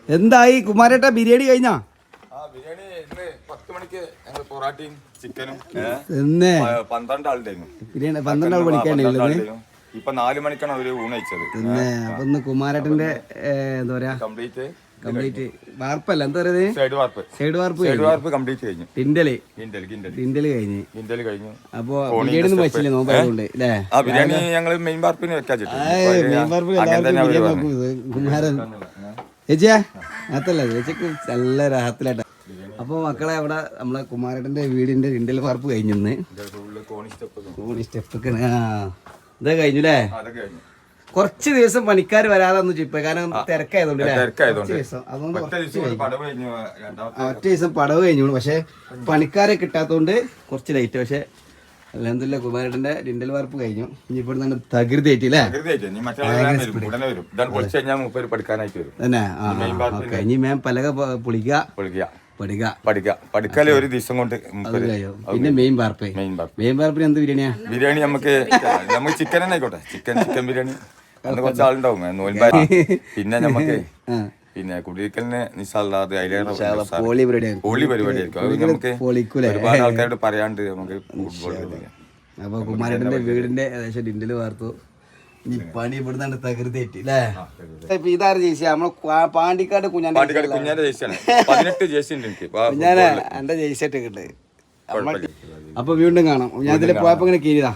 എന്തായി കുമാരേട്ടാ ബിരിയാണി കഴിഞ്ഞാ? ബിരിയാണി ഇന്ന് 10 മണിക്ക് ഞങ്ങൾ പൊറാട്ടയും ചിക്കനും 12 ആളുണ്ടായിരുന്നു. ബിരിയാണി 12 ആൾ പഠിക്കാണ്ടായിരുന്നു. ഇപ്പൊ 4 മണിക്കാണ് അവര് ഊണയിച്ചത്. അപ്പൊ ഇന്ന് കുമാരേട്ടന്റെ എന്താ പറയാ കംപ്ലീറ്റ് വാർപ്പല്ല എന്താ പറയുന്നത്, സൈഡ് വാർപ്പ് കംപ്ലീറ്റ് കഴിഞ്ഞു. ടിൻഡല് കഴിഞ്ഞു. അപ്പൊ ബിരിയാണി ഒന്നും വെച്ചില്ലേ നോക്കായതുകൊണ്ട് അല്ലേ? ബിരിയാണി ഞങ്ങൾ മെയിൻ വാർപ്പിന് വെക്കാൻ കുമാരൻ ചേച്ചിയാ അതല്ല ചേച്ചിക്ക് നല്ല രാഹത്തിലായിട്ടാ. അപ്പൊ മക്കളെ അവിടെ നമ്മളെ കുമാരേട്ടന്റെ വീടിന്റെ ടിൻഡൽ വാർപ്പ് കഴിഞ്ഞു. കോണി സ്റ്റെപ്പൊക്കെ ഇതാ കഴിഞ്ഞുല്ലേ? കുറച്ച് ദിവസം പണിക്കാർ വരാതെ ഒന്ന് ചിപ്പ, കാരണം തിരക്കായതുകൊണ്ട് ഒറ്റ ദിവസം പടവ് കഴിഞ്ഞു. പക്ഷെ പണിക്കാരെ കിട്ടാത്തോണ്ട് കുറച്ച് ലൈറ്റ്. പക്ഷെ അൽഹംദുലില്ലാ കുമാരേട്ടന്റെ ടിൻഡൽ വാർപ്പ് കഴിഞ്ഞു. ഇനി ഇവിടെ നിന്ന് തകൃതിയായിട്ടില്ലേ തന്നെ. ഇനി മേം പലക പഠിക്കാല് ഒരു ദിവസം കൊണ്ട്. പിന്നെ മെയിൻ വാർപ്പിന് എന്ത് ബിരിയാണി നമുക്ക് ചിക്കൻ തന്നെ ആയിക്കോട്ടെ. ചിക്കൻ ബിരിയാണി അന്ന് കുറച്ച് ആളുണ്ടാവും നോൽബ. പിന്നെ നമുക്ക് പിന്നെ കുടിയിരിക്കലിന് നിസ്സാല്ലാതെ പൊളി പരിപാടിയായിരിക്കും. നമുക്ക് ഒരുപാട് ആൾക്കാരോട് പറയാണ്ട് നമുക്ക് ഫുട്ബോൾ. അപ്പൊ കുമാരേട്ടന്റെ വീടിന്റെ ഏകദേശം ടിൻഡല് വാർത്തു. പണി ഇവിടുന്നാണ് തകൃതിയായിട്ട് അല്ലേ? ഇപ്പൊ ഇതാറ് ജേഴ്സി നമ്മളെ പാണ്ടിക്കാട് കുഞ്ഞാന്റെ ജേഴ്സിയാണ്. 18 ജേഴ്സി ഉണ്ട് എനിക്ക്. കുഞ്ഞാനെ എന്റെ ജേഴ്സി ഇട്ട് കിട്ടുന്നത്. അപ്പൊ വീണ്ടും കാണാം. ഞാൻ ഇതിൽ പോയപ്പോ ഇങ്ങനെ കീരിയതാ.